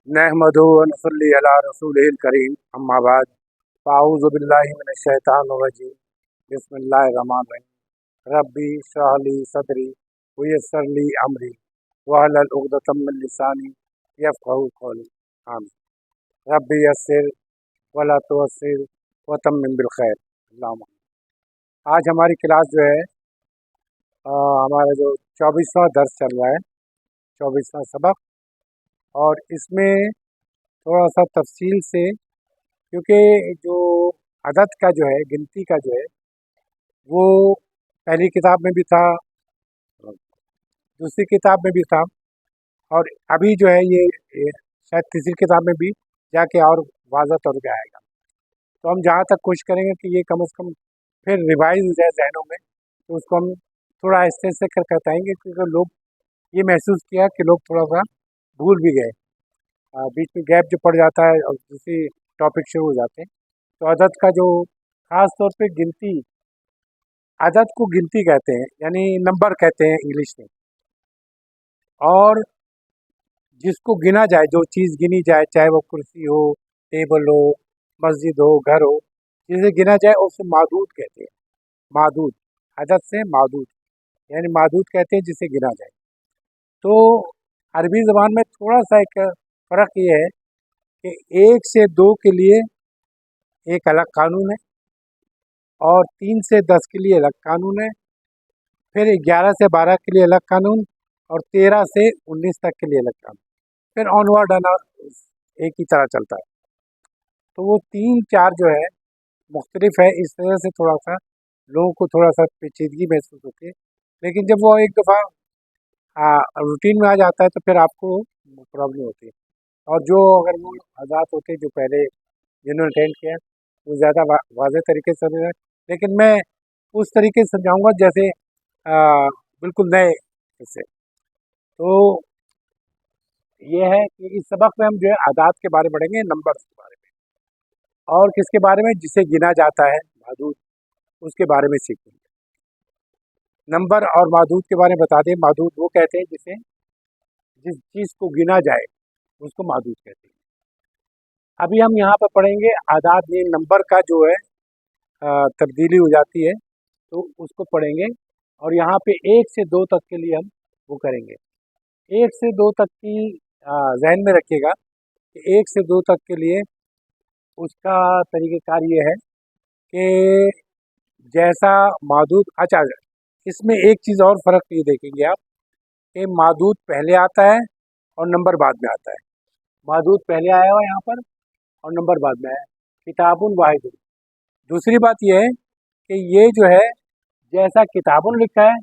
नहमदुहु व नसल्ली अला रसूलिहिल करीम अम्मा बाद फ़अऊज़ु बिल्लाहि मिनश शैतानिर रजीम बिस्मिल्लाहिर रहमानिर रहीम रब्बी इश्रह ली सदरी व यस्सिर ली अमरी वहलुल उक़दतम मिन लिसानी यफ़क़हू क़ौली आमीन। रब्बी यस्सिर वला तुअस्सिर व तम्मिम बिल खैर। अल्लाहुम्मा। आज हमारी क्लास जो है हमारा जो 24वां दर्स चल रहा है, 24वां सबक, और इसमें थोड़ा सा तफसील से, क्योंकि जो अदद का जो है, गिनती का जो है, वो पहली किताब में भी था, दूसरी किताब में भी था, और अभी जो है ये शायद तीसरी किताब में भी जाके और वाज़ह तौर पे आएगा। तो हम जहाँ तक कोशिश करेंगे कि ये कम से कम फिर रिवाइज हो जाए जहनों में, तो उसको हम थोड़ा आहिस्ते आहिस्ते कर बताएंगे, क्योंकि लोग ये महसूस किया कि लोग थोड़ा सा भूल भी गए, बीच में गैप जो पड़ जाता है और दूसरी टॉपिक शुरू हो जाते हैं। तो अदद का जो ख़ास तौर पे गिनती, अदद को गिनती कहते हैं, यानी नंबर कहते हैं इंग्लिश में, और जिसको गिना जाए, जो चीज़ गिनी जाए, चाहे वो कुर्सी हो, टेबल हो, मस्जिद हो, घर हो, जिसे गिना जाए उसे मादूद कहते हैं। मादूद, अदद से मादूद, यानी मादूद कहते हैं जिसे गिना जाए। तो अरबी ज़बान में थोड़ा सा एक फ़र्क ये है कि 1 से 2 के लिए एक अलग कानून है, और 3 से 10 के लिए अलग कानून है, फिर 11 से 12 के लिए अलग कानून, और 13 से 19 तक के लिए अलग कानून, फिर ऑनवर्ड आना एक ही तरह चलता है। तो वो 3-4 जो है मुख्तलिफ है, इस तरह से थोड़ा सा लोगों को थोड़ा सा पेचीदगी महसूस होती है, लेकिन जब वो एक दफ़ा रूटीन में आ जाता है तो फिर आपको प्रॉब्लम होती है। और जो अगर वो आज़ाद होते जो पहले जिन्होंने अटेंड किया, वो ज़्यादा वाज़ेह तरीके से समझ रहे हैं, लेकिन मैं उस तरीके से समझाऊँगा जैसे बिल्कुल नए इससे। तो ये है कि इस सबक में हम जो है आदात के बारे में पढ़ेंगे, नंबर्स के बारे में, और किसके बारे में, जिसे गिना जाता है, मादूद, उसके बारे में सीखेंगे। नंबर और मादूद के बारे में बता दें। मादूद वो कहते हैं जिसे, जिस चीज़ को गिना जाए उसको मादूद कहते हैं। अभी हम यहाँ पर पढ़ेंगे आदात में नंबर का जो है तब्दीली हो जाती है, तो उसको पढ़ेंगे, और यहाँ पे 1 से 2 तक के लिए हम वो करेंगे। 1 से 2 तक की जहन में रखिएगा कि 1 से 2 तक के लिए उसका तरीक़ेकार ये है कि जैसा मादूद, अच्छा इसमें एक चीज़ और फ़र्क ये देखेंगे आप कि मादूद पहले आता है और नंबर बाद में आता है। मादूद पहले आया हुआ यहाँ पर और नंबर बाद में आया, किताबुन वाहिदुन। दूसरी बात यह है कि ये जो है जैसा किताबुन लिखा है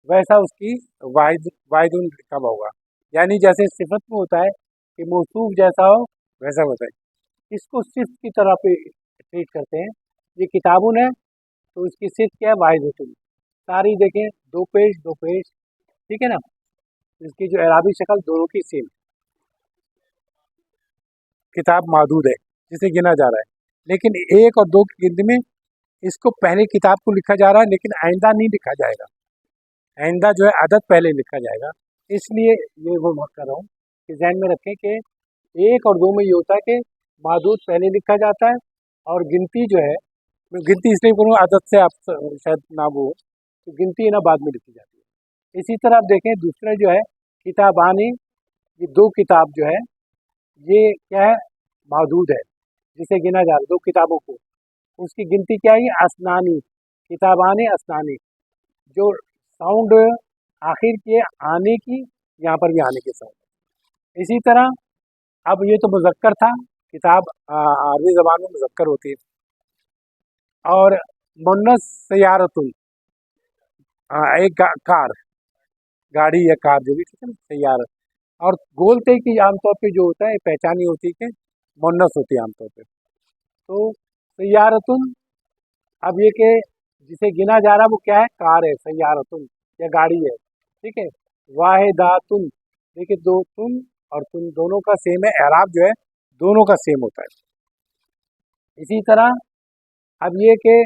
वैसा उसकी वाहिदुन लिखा हुआ होगा, यानी जैसे सिफत में होता है कि मौसूफ जैसा हो वैसा होता है, इसको सिफ्त की तरह पे ट्रीट करते हैं। ये किताबुन है तो इसकी सिफ्त क्या है, वाहिदुन। सारी देखें 2 पेज 2 पेज, ठीक है ना, इसकी जो एराबी शक्ल दोनों की सेम। किताब मादूद है जिसे गिना जा रहा है, लेकिन 1 और 2 की गिनती में इसको पहले किताब को लिखा जा रहा है, लेकिन आइंदा नहीं लिखा जाएगा। आइंदा जो है अदद पहले लिखा जाएगा। इसलिए ये वो मैं कर रहा हूँ कि जहन में रखें कि 1 और 2 में ये होता है कि मादूद पहले लिखा जाता है, और गिनती जो है, मैं गिनती इसलिए करूँ अदद से आप शायद ना वो, तो गिनती ना बाद में लिखी जाती है। इसी तरह आप देखें दूसरा जो है किताबानी, ये 2 किताब जो है ये क्या है, मादूद है जिसे गिना जा रहा है 2 किताबों को, उसकी गिनती क्या है, असनानी, किताबानी असनानी, जो साउंड आखिर के आने की, यहाँ पर भी आने के साउंड। इसी तरह अब ये तो मुज़क्कर था, किताब अरबी ज़बान में मुज़क्कर होती है, और मुन्नस सयारतुन, एक कार, गाड़ी या कार जो भी, ठीक है ना, सयारत। और बोलते कि आमतौर पे जो होता है पहचानी होती है कि मुन्नस होती है आमतौर पे। तो सयारतुन, अब ये कि जिसे गिना जा रहा है वो क्या है, कार है, सयारतुन या गाड़ी है, ठीक है। वाहिदातुन, देखिए 2 तुन और तुन दोनों का सेम है, एराब जो है दोनों का सेम होता है। इसी तरह अब ये कि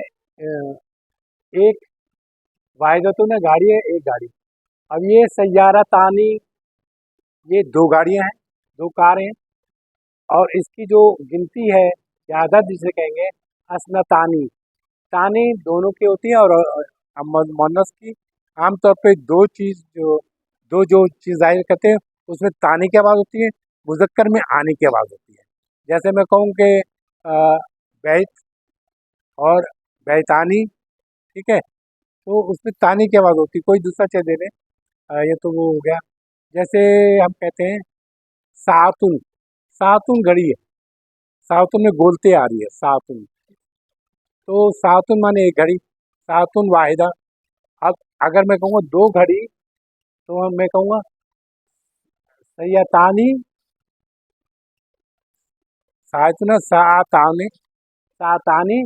एक वाहिदतुन है, गाड़ी है, एक गाड़ी। अब ये सयारतानी, ये 2 गाड़ियां हैं, 2 कारें हैं, और इसकी जो गिनती है या आदत जिसे कहेंगे असनतानी, तानी दोनों की होती है, और मोनस की आमतौर पे दो जो चीज़ ज़ाहिर करते हैं उसमें तानी की आवाज़ होती है, मुज़क्कर में आने की आवाज़ होती है। जैसे मैं कहूँ कि बैत और बैतानी, ठीक है, तो उसमें तानी की आवाज़ होती है। कोई दूसरा चीज़ दे दें, ये तो वो हो गया। जैसे हम कहते हैं सातुन, सातुन घड़ी है, सातुन में बोलते आ रही है सातुन, तो सातुन माने एक घड़ी, सातुन वाहिदा। अब अगर मैं कहूँगा दो घड़ी, तो मैं कहूँगा सैयतानी, सातुन सातानी, सातानी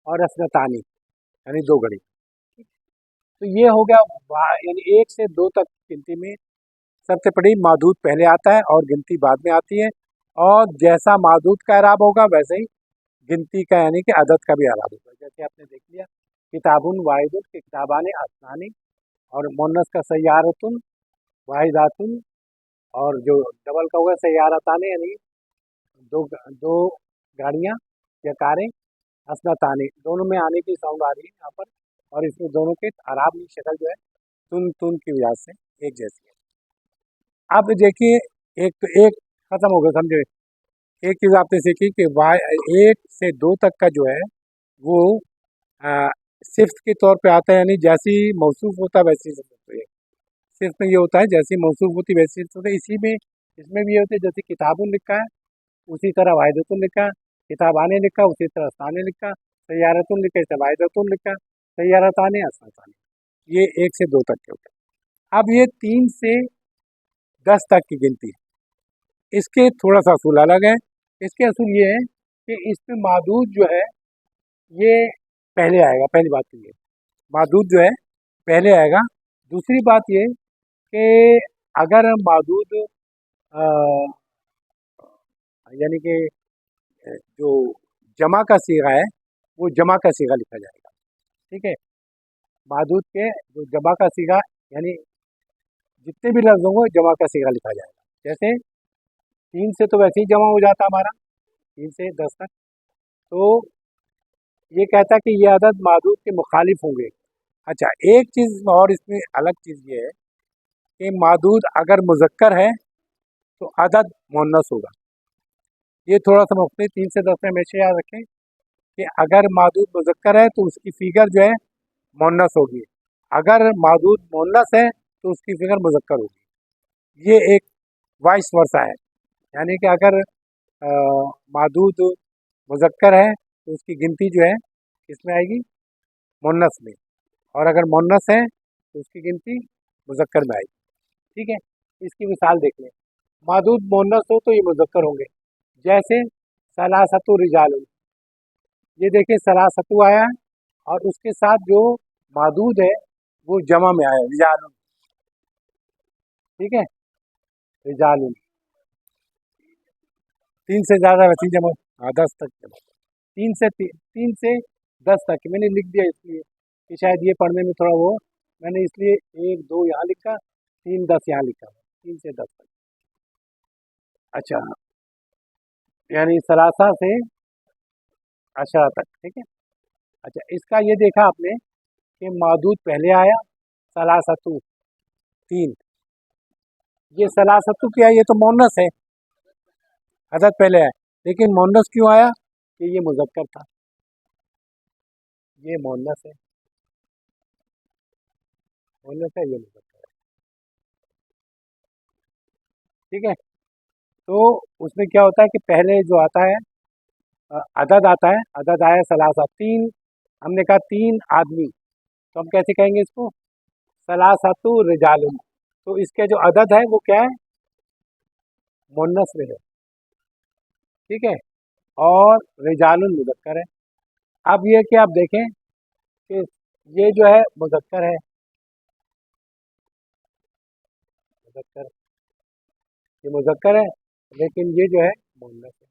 और असनतानी, यानी दो घड़ी। तो ये हो गया यानी एक से दो तक गिनती में सबसे बड़ी मादूद पहले आता है और गिनती बाद में आती है, और जैसा मादूद का एराब होगा वैसे ही गिनती का यानी कि अदद का भी एराब होगा। जैसे आपने देख लिया किताबुन वाहिदुन के किताबाने आसमानी, और मुन्नस का सैयारतुन वाहिदातुन, और जो डबल का होगा सैयारताने यानी दो दो गाड़ियाँ या कारें, असनताने दोनों में आने की साउंड आ रही है यहाँ पर, और इसमें दोनों के अराब की शक्ल जो है तुन तुन की वजह से एक जैसी है। अब देखिए एक तो एक खत्म हो गया, समझे। एक चीज़ आपने सीखी कि एक से दो तक का जो है वो सिफ्त के तौर पे आता है, यानी जैसी मौसूफ होता है वैसी सिफ्त होती है। सिर्फ में ये होता है जैसी मौसूफ होती है वैसी सिफ्त होती है। इसी में इसमें भी ये होता है, जैसे किताबुन लिखा है उसी तरह वाहिदतुन लिखा, किताबाने लिखा उसी तरह अस्ताने लिखा, सैयारतुन लिखा इसे वाहिदतुन लिखा, सैयारताने अस्ताने। ये एक से दो तक के होते हैं। अब ये 3 से 10 तक की गिनती है, इसके थोड़ा सा असूल अलग है। इसके असूल ये है कि इसमें मादूद जो है ये पहले आएगा, पहली बात तो ये मादूद जो है पहले आएगा। दूसरी बात ये कि अगर मादूद यानी कि जो जमा का सीगा है वो जमा का सीगा लिखा जाएगा, ठीक है। मादूद के जो जमा का सीगा यानी जितने भी लफ्ज़ होंगे जमा का सीगा लिखा जाएगा। जैसे 3 से तो वैसे ही जमा हो जाता हमारा 3 से 10 तक, तो ये कहता है कि ये अदद मादूद के मुखालिफ होंगे। अच्छा, एक चीज़ और इसमें अलग चीज़ ये है कि मादूद अगर मुज़क्कर है तो अदद मुअन्नस होगा। ये थोड़ा सा मुख्तलिफ 3 से 10 में हमेशा याद रखें कि अगर मादूद मुज़क्कर है तो उसकी फ़िगर जो है मुअन्नस होगी, अगर मादूद मुअन्नस है तो उसकी फ़िगर मुज़क्कर होगी। ये एक वाइस वर्सा है, यानी कि अगर मादूद मुज़क्कर है तो उसकी गिनती जो है किसमें आएगी, मुअन्नस में, और अगर मुअन्नस है तो उसकी गिनती मुज़क्कर में आएगी, ठीक है। इसकी मिसाल देख लें, मादूद मुअन्नस हो तो ये मुज़क्कर होंगे। जैसे सलासतु रिजालुन, ये देखिए सलासतु आया है और उसके साथ जो मादूद है वो जमा में आया रिजालुन, ठीक है, रिजालुन। 3 से ज़्यादा वैसे ही जमा, हाँ 10 तक जमा, 3 से 10 तक मैंने लिख दिया इसलिए कि शायद ये पढ़ने में थोड़ा वो, मैंने इसलिए 1 2 यहाँ लिखा, 3 10 यहाँ लिखा, 3 से 10 तक। अच्छा, यानी सलासा से अशरा तक, ठीक है। अच्छा, इसका ये देखा आपने कि मादूद पहले आया सलासतु 3, ये सलासतु क्या है, ये तो मुअन्नस है, अदद पहले है, लेकिन मुअन्नस क्यों आया कि ये मुज़क्कर था, ये मुअन्नस है, मुअन्नस है, ये मुज़क्कर है, ठीक है। तो उसमें क्या होता है कि पहले जो आता है अदद आता है, अदद आया सलासा 3, हमने कहा 3 आदमी, तो हम कैसे कहेंगे इसको, सलासतु रिजालुन, तो इसके जो अदद है वो क्या है, मुअन्नस में है, ठीक है, और रिजालुन मुज़क्कर है। अब ये कि आप देखें कि ये जो है मुज़क्कर है, मुज़क्कर, ये मुज़क्कर है, लेकिन ये जो है मुअन्नस है,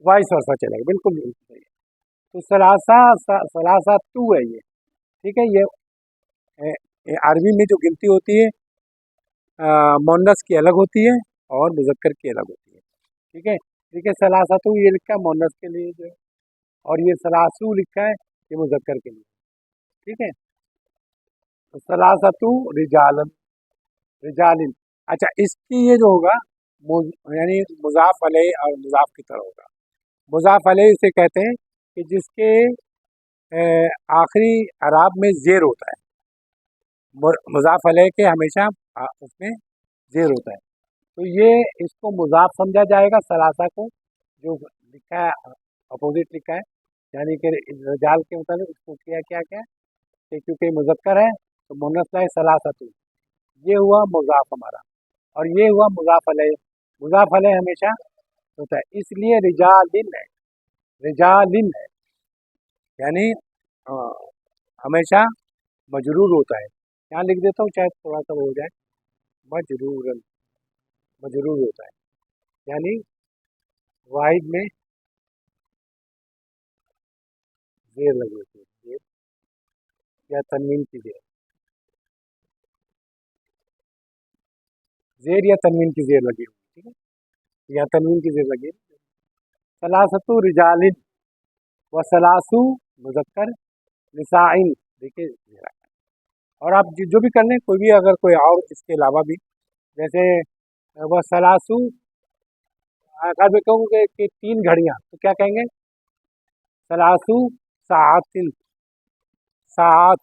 वाइस वर्सा चलेगा, बिल्कुल बिल्कुल सही है। तो सलासा तू है ये, ठीक है। ये अरबी में जो गिनती होती है मुअन्नस की अलग होती है और मुज़क्कर की अलग होती है। ठीक है, देखिए सलासतु ये लिखा है मुअन्नस के लिए जो है, और ये सलासू लिखा है ये मुज़क्कर के लिए। ठीक है, तो सलासतु रिजालन, रिजालिन। अच्छा, इसकी ये जो होगा यानी मुज़ाफ़ अलैह और मुज़ाफ़ की तरह होगा। मुज़ाफ़ अलैह इसे कहते हैं कि जिसके आखिरी अराब में ज़ेर होता है। मुज़ाफ़ अलैह के हमेशा उसमें ज़ेर होता है, तो ये इसको मुज़ाफ़ समझा जाएगा सलासा को, जो लिखा है अपोजिट लिखा है, यानी कि रिजाल के मुताबिक उसको किया क्या क्या कि क्योंकि मुज़क्कर है तो मुअन्नस लाए सलासतु, ये हुआ मुज़ाफ़ हमारा, और ये हुआ मुज़ाफ़ अलैह। मुज़ाफ़ अलैह हमेशा होता है, इसलिए रिजालिन है, रिजालिन है, यानी अ, हमेशा मजरूर होता है। यहाँ लिख देता हूँ शायद थोड़ा सा हो जाए, मजरूरन, मजरूर होता है, यानी वाहिद में ज़ेर लगी होती है, ज़ेर या तनवीन की ज़ेर, ज़ेर या तनवीन की ज़ेर लगी हुई, ठीक है, या तनवीन की ज़ेर लगी है। सलासतु रिजालिन व सलासु मुज़क्कर निसाइन, देखिए ज़ेर। और आप जो भी कर लें, कोई भी अगर कोई और इसके अलावा भी, जैसे वह सलासु, अगर मैं कहूँ कि 3 घड़ियाँ तो क्या कहेंगे? सलासु सातिन, सात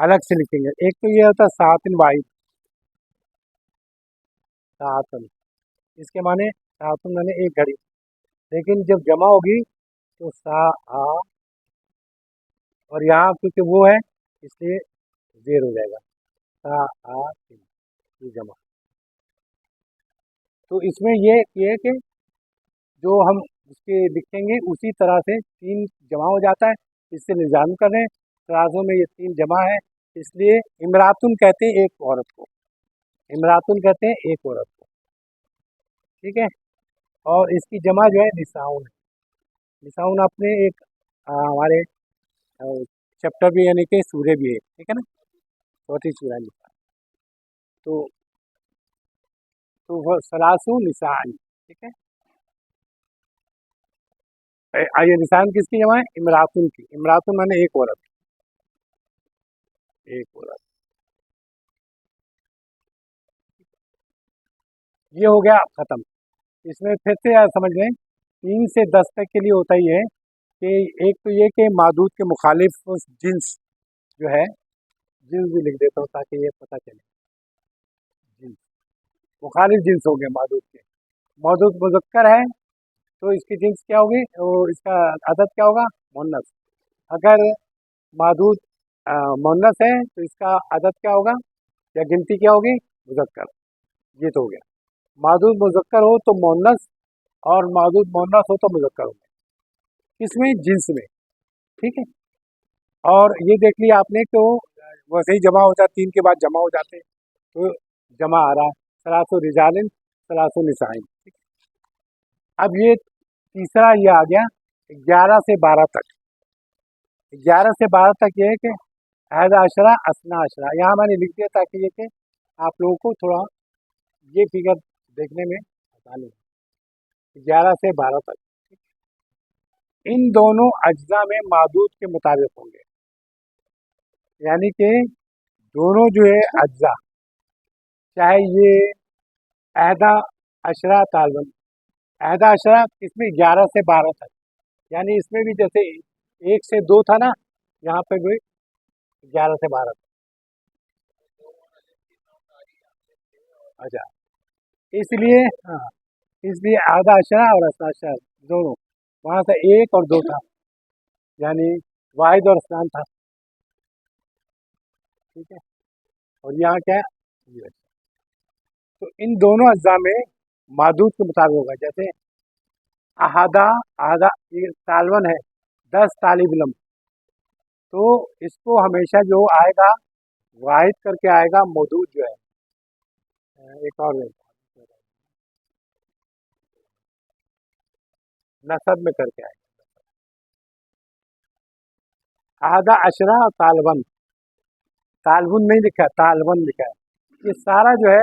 अलग से लिखेंगे। एक तो ये होता है सातिन वाहिद, सातन, इसके माने सातुन माने एक घड़ी, लेकिन जब जमा होगी तो सा आ, और यहाँ क्योंकि वो है इसलिए ज़ेर हो जाएगा, सा आ तिन, ये जमा। तो इसमें ये है कि जो हम उसके लिखेंगे उसी तरह से 3 जमा हो जाता है, इससे निजाम कर रहे हैं तराजों में ये 3 जमा है, इसलिए इमरातुन कहते हैं एक औरत को, इमरातुन कहते हैं एक औरत को, ठीक है। और इसकी जमा जो है निसाउन है। निसाउन अपने एक हमारे चैप्टर भी यानी कि सूर्य भी है, ठीक है ना, चौथी सूरह निसा। तो वो सलासु निसान, ठीक है। ये निशान किसकी जमा है? इमरातुन की। इमरातुन माने एक औरत, एक औरत। ये हो गया खत्म। इसमें फिर से यार समझ लें, 3 से 10 तक के लिए होता ही है कि एक तो ये कि मादूद के मुखालिफ जिन्स जो है, जिन्स भी लिख देता हूँ ताकि ये पता चले, जिन्स मुखालिफ जिन्स हो गए मादूद के। मादूद मुज़क्कर है तो इसकी जिन्स क्या होगी, वो इसका अदद क्या होगा? मुअन्नस। अगर मादूद मुअन्नस है तो इसका अदद क्या होगा या गिनती क्या होगी? मुज़क्कर। ये तो हो गया। मादूद मुज़क्कर हो तो मुअन्नस, और मादूद मुअन्नस हो तो मुज़क्कर हो गया, किसमें? जिन्स में, ठीक है। और ये देख लिया आपने तो वैसे ही जमा हो जाता, 3 के बाद जमा हो जाते हैं, तो जमा आ रहा है सलासु रिजालिन सलासु निसाइन, ठीक है। अब ये तीसरा ये आ गया 11 से 12 तक। 11 से 12 तक ये है कि अहद अशरा असना अशरा, यहाँ मैंने लिख दिया ताकि ये कि आप लोगों को थोड़ा ये फिगर देखने में आसानी हो। 11 से 12 तक इन दोनों अज्जा में मादूद के मुताबिक होंगे, यानी कि दोनों जो है अज्जा, चाहे ये अहदा अशरा तालबन, अहदा अशरा इसमें 11 से 12 तक, यानी इसमें भी जैसे 1 से 2 था ना, यहाँ पे भी 11 से 12 तक। अच्छा, इसलिए हाँ, इसलिए आधा अशरा और असना अशरा दोनों, वहाँ से 1 और 2 था, यानी वाहिद और स्नान था, ठीक है। और यहाँ क्या है? ये। तो इन दोनों अज्जा में मादूद के मुताबिक होगा, जैसे अहादा, अहादा ये तालवन है 10 तालिब इल्म, तो इसको हमेशा जो आएगा वाहिद करके आएगा, मौजूद जो है एक और नसब में करके आएगा। अहादा अशरा और तालवन, तालबुन नहीं लिखा है, तालवन लिखा है। ये सारा जो है